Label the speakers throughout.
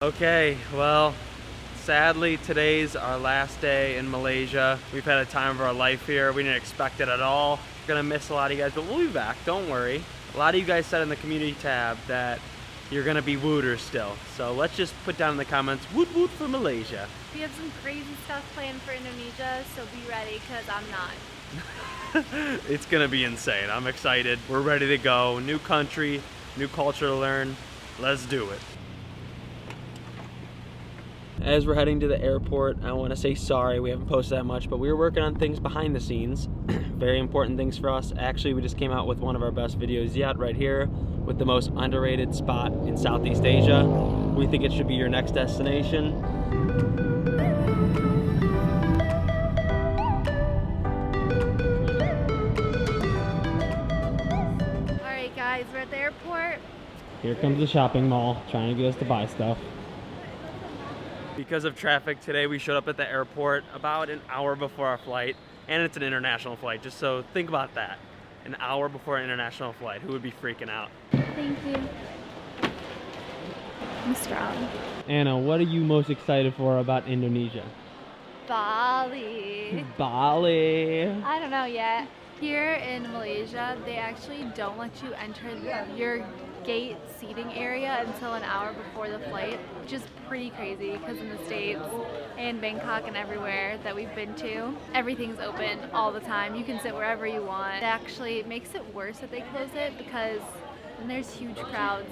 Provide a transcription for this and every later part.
Speaker 1: Okay, well, sadly today's our last day in Malaysia. We've had a time of our life here. We didn't expect it at all. We're gonna miss a lot of you guys, but we'll be back, don't worry. A lot of you guys said in the community tab that you're gonna be wooters still. So let's just put down in the comments, woot woot for Malaysia.
Speaker 2: We have some crazy stuff planned for Indonesia, so be ready, because I'm not.
Speaker 1: It's gonna be insane. I'm excited. We're ready to go. New country, new culture to learn. Let's do it. As we're heading to the airport, I want to say sorry, we haven't posted that much, but we were working on things behind the scenes. Very important things for us. Actually, we just came out with one of our best videos yet right here with the most underrated spot in Southeast Asia. We think it should be your next destination.
Speaker 2: Alright guys, we're at the airport.
Speaker 1: Here comes the shopping mall, trying to get us to buy stuff. Because of traffic today, we showed up at the airport about an hour before our flight, and it's an international flight, just so think about that. An hour before an international flight, who would be freaking out?
Speaker 2: Thank you. I'm strong.
Speaker 1: Anna, what are you most excited for about Indonesia?
Speaker 2: Bali.
Speaker 1: Bali.
Speaker 2: I don't know yet. Here in Malaysia, they actually don't let you enter your gate seating area until an hour before the flight, which is pretty crazy because in the States and Bangkok and everywhere that we've been to, everything's open all the time. You can sit wherever you want. It actually makes it worse that they close it because then there's huge crowds.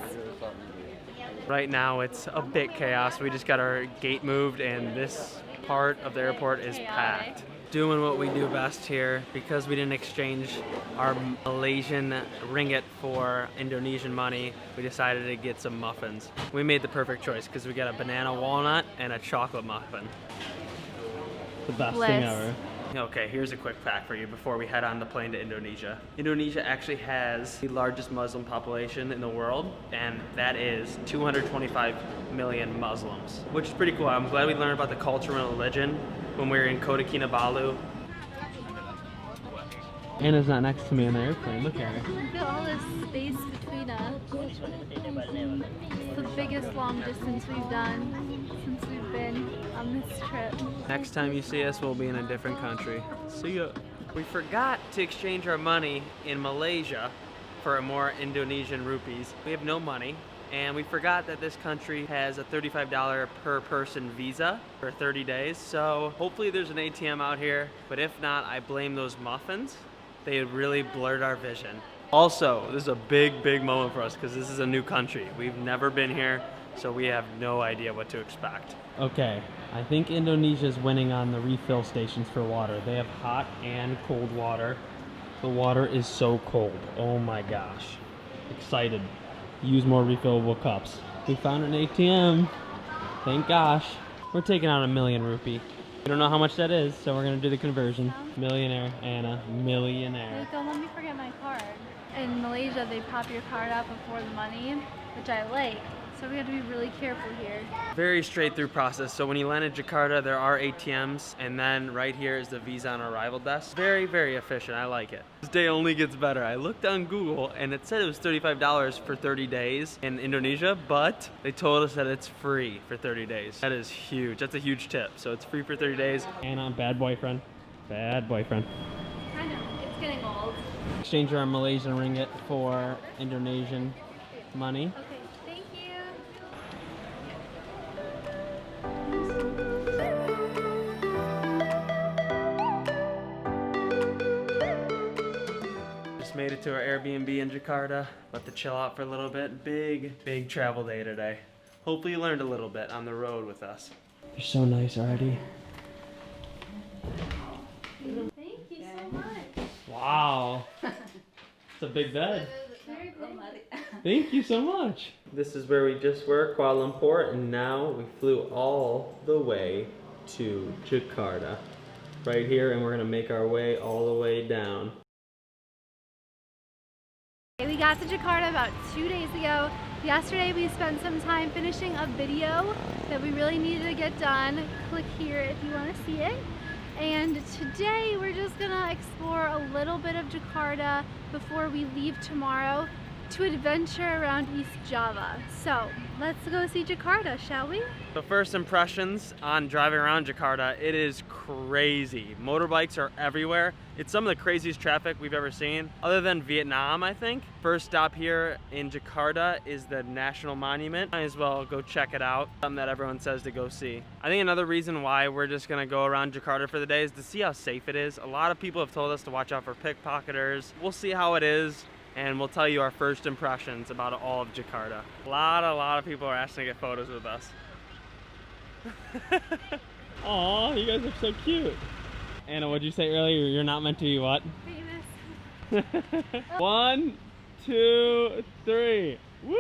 Speaker 1: Right now it's a bit chaos. We just got our gate moved and this part of the airport is packed. Doing what we do best here because we didn't exchange our Malaysian ringgit for Indonesian money. We decided to get some muffins. We made the perfect choice because we got a banana walnut and a chocolate muffin. The best thing ever. Okay, here's a quick fact for you before we head on the plane to Indonesia. Indonesia actually has the largest Muslim population in the world, and that is 225 million Muslims, which is pretty cool. I'm glad we learned about the culture and religion when we were in Kota Kinabalu. Anna's not next to me on the airplane, look at her.
Speaker 2: Look at all this space between us. It's the biggest long distance we've done since we've been on this trip.
Speaker 1: Next time you see us, we'll be in a different country. See ya. We forgot to exchange our money in Malaysia for more Indonesian rupees. We have no money. And we forgot that this country has a $35 per person visa for 30 days. So hopefully there's an ATM out here, but if not, I blame those muffins. They really blurred our vision. Also, this is a big, big moment for us because this is a new country. We've never been here, so we have no idea what to expect. Okay, I think Indonesia's winning on the refill stations for water. They have hot and cold water. The water is so cold. Oh my gosh. Excited. Use more refillable cups. We found an ATM. Thank gosh. We're taking out 1 million rupee. We don't know how much that is, so we're gonna do the conversion. Millionaire, Anna, millionaire.
Speaker 2: Wait, don't let me forget my card. In Malaysia, they pop your card out before the money, which I like. So we have to be really careful here.
Speaker 1: Very straight through process. So when you land in Jakarta, there are ATMs, and then right here is the visa on arrival desk. Very, very efficient. I like it. This day only gets better. I looked on Google, and it said it was $35 for 30 days in Indonesia, but they told us that it's free for 30 days. That is huge. That's a huge tip. So it's free for 30 days. And I'm bad boyfriend. Bad boyfriend.
Speaker 2: I know, it's getting old.
Speaker 1: Exchange our Malaysian ringgit for Indonesian money.
Speaker 2: Okay.
Speaker 1: Made it to our Airbnb in Jakarta. About to chill out for a little bit. Big travel day today. Hopefully you learned a little bit on the road with us. You're so nice already.
Speaker 2: Thank you so much.
Speaker 1: Wow. It's a big bed. Thank you so much. This is where we just were, Kuala Lumpur, and now we flew all the way to Jakarta. Right here, and we're gonna make our way all the way down.
Speaker 2: We got to Jakarta about 2 days ago. Yesterday we spent some time finishing a video that we really needed to get done. Click here if you want to see it. And today we're just gonna explore a little bit of Jakarta before we leave tomorrow. to adventure around East Java. So let's go see Jakarta, shall we?
Speaker 1: So first impressions on driving around Jakarta, it is crazy. Motorbikes are everywhere. It's some of the craziest traffic we've ever seen, other than Vietnam, I think. First stop here in Jakarta is the National Monument. Might as well go check it out. Something that everyone says to go see. I think another reason why we're just gonna go around Jakarta for the day is to see how safe it is. A lot of people have told us to watch out for pickpocketers. We'll see how it is, and we'll tell you our first impressions about all of Jakarta. A lot of people are asking to get photos with us. Aw, you guys are so cute. Anna, what'd you say earlier? You're not meant to be what?
Speaker 2: Famous.
Speaker 1: 1, 2, 3. Woo!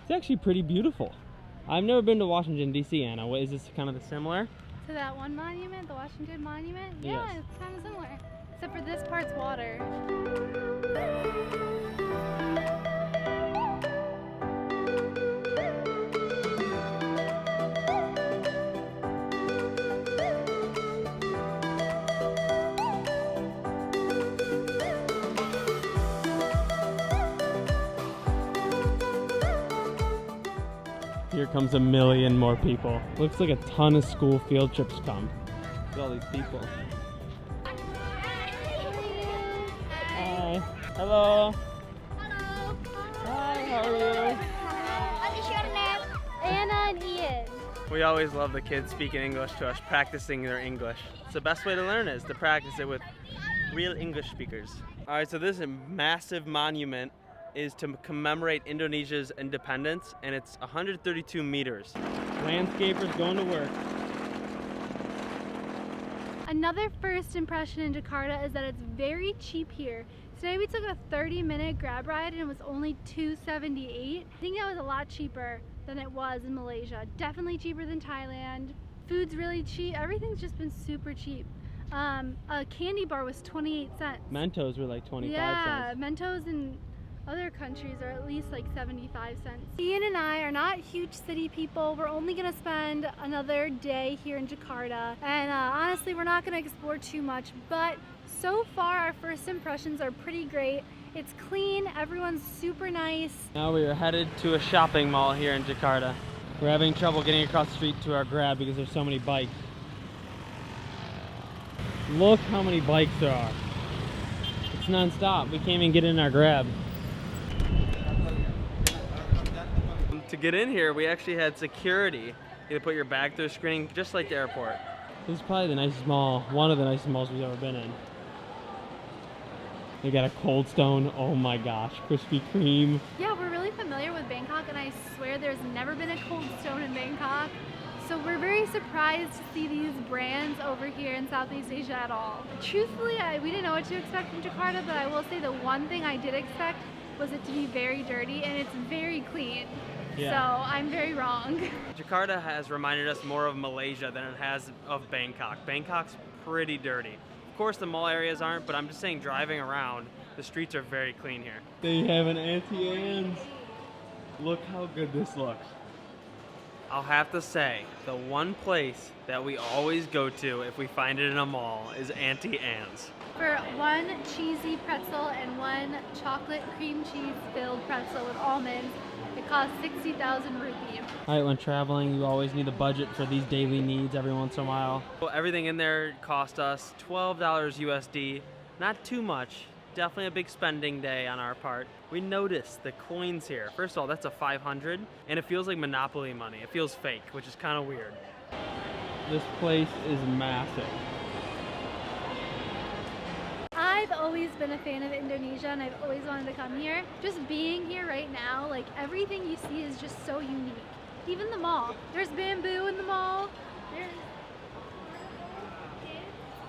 Speaker 1: It's actually pretty beautiful. I've never been to Washington, D.C., Anna. What, is this kind of similar?
Speaker 2: To that one monument, the Washington Monument? Yeah,
Speaker 1: Yes.
Speaker 2: it's kind of similar. Except for this part's water.
Speaker 1: Here comes a million more people. Looks like a ton of school field trips come. Look at all these people. Hi. Hello.
Speaker 2: Hello.
Speaker 1: Hi, how are you?
Speaker 2: What is your name? Anna and Ian.
Speaker 1: We always love the kids speaking English to us, practicing their English. It's the best way to learn is to practice it with real English speakers. All right, so this massive monument is to commemorate Indonesia's independence, and it's 132 meters. Landscapers going to work.
Speaker 2: Another first impression in Jakarta is that it's very cheap here. Today we took a 30-minute grab ride and it was only $2.78. I think that was a lot cheaper than it was in Malaysia. Definitely cheaper than Thailand. Food's really cheap. Everything's just been super cheap. A candy bar was 28 cents.
Speaker 1: Mentos were like 25
Speaker 2: Yeah,
Speaker 1: cents.
Speaker 2: Mentos in other countries are at least like 75 cents. Ian and I are not huge city people. We're only gonna spend another day here in Jakarta. And honestly, we're not gonna explore too much, but so far our first impressions are pretty great. It's clean, everyone's super nice.
Speaker 1: Now we are headed to a shopping mall here in Jakarta. We're having trouble getting across the street to our Grab because there's so many bikes. Look how many bikes there are. It's non-stop. We can't even get in our Grab. To get in here, we actually had security. You had to put your bag through a screening, just like the airport. This is probably the nicest mall, one of the nicest malls we've ever been in. They got a Cold Stone, oh my gosh, Krispy Kreme.
Speaker 2: Yeah, we're really familiar with Bangkok, and I swear there's never been a Cold Stone in Bangkok. So we're very surprised to see these brands over here in Southeast Asia at all. Truthfully, we didn't know what to expect from Jakarta, but I will say the one thing I did expect was it to be very dirty, and it's very clean.
Speaker 1: Yeah.
Speaker 2: So I'm very wrong.
Speaker 1: Jakarta has reminded us more of Malaysia than it has of Bangkok. Bangkok's pretty dirty. Of course the mall areas aren't, but I'm just saying driving around, the streets are very clean here. They have an Auntie Anne's. Look how good this looks. I'll have to say, the one place that we always go to if we find it in a mall is Auntie Anne's.
Speaker 2: For one cheesy pretzel and one chocolate cream cheese filled pretzel with almonds, it costs 60,000 rupees. All right, when traveling, you always need a budget for these daily needs every once in a while. Well, everything in there cost us $12 USD. Not too much. Definitely a big spending day on our part. We noticed the coins here. First of all, that's a 500, and it feels like Monopoly money. It feels fake, which is kind of weird. This place is massive. I've always been a fan of Indonesia and I've always wanted to come here. Just being here right now, like everything you see is just so unique. Even the mall. There's bamboo in the mall. There's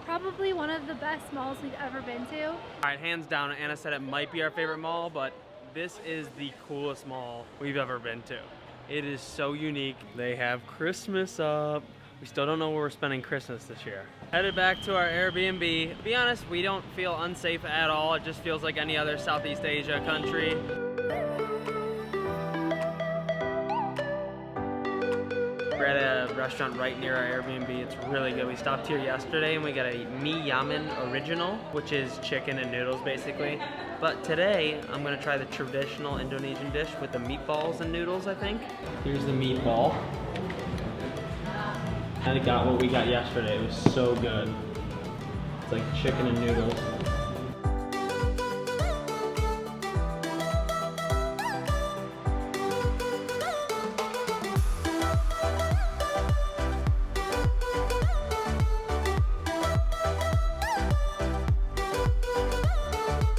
Speaker 2: probably one of the best malls we've ever been to.
Speaker 1: All right, hands down, Anna said it might be our favorite mall, but this is the coolest mall we've ever been to. It is so unique. They have Christmas up. We still don't know where we're spending Christmas this year. Headed back to our Airbnb. To be honest, we don't feel unsafe at all. It just feels like any other Southeast Asia country. We're at a restaurant right near our Airbnb. It's really good. We stopped here yesterday and we got a mee yamen original, which is chicken and noodles basically. But today, I'm gonna try the traditional Indonesian dish with the meatballs and noodles, I think. Here's the meatball. I got what we got yesterday. It was so good. It's like chicken and noodles.